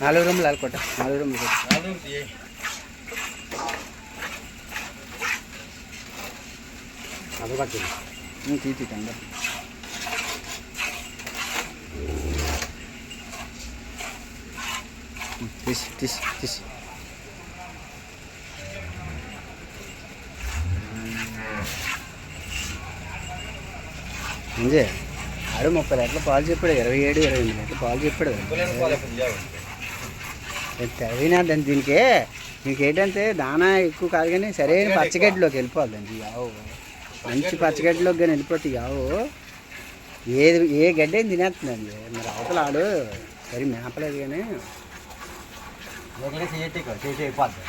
నాలుగు రూములు అనుకోట 4 రూములు అది పట్టింది తీసి కంద తీసి అంజే ఆడు 30 లీటర్ల పాలు చెప్పాడు 27-28 లీటర్ల పాలు చెప్పాడు తవ్వినా దాన్ని దీనికి ఏంటంటే దానా ఎక్కువ కాదు కానీ సరైన పచ్చగడ్డిలోకి వెళ్ళిపోవాలి దానికి యావు మంచి పచ్చగడ్డిలోకి కానీ వెళ్ళిపోతే యావు ఏ గడ్డి ఏం తినేస్తుందండి మరి అవతల ఆడు సరి మేపలేదు కానీ అయిపోద్ది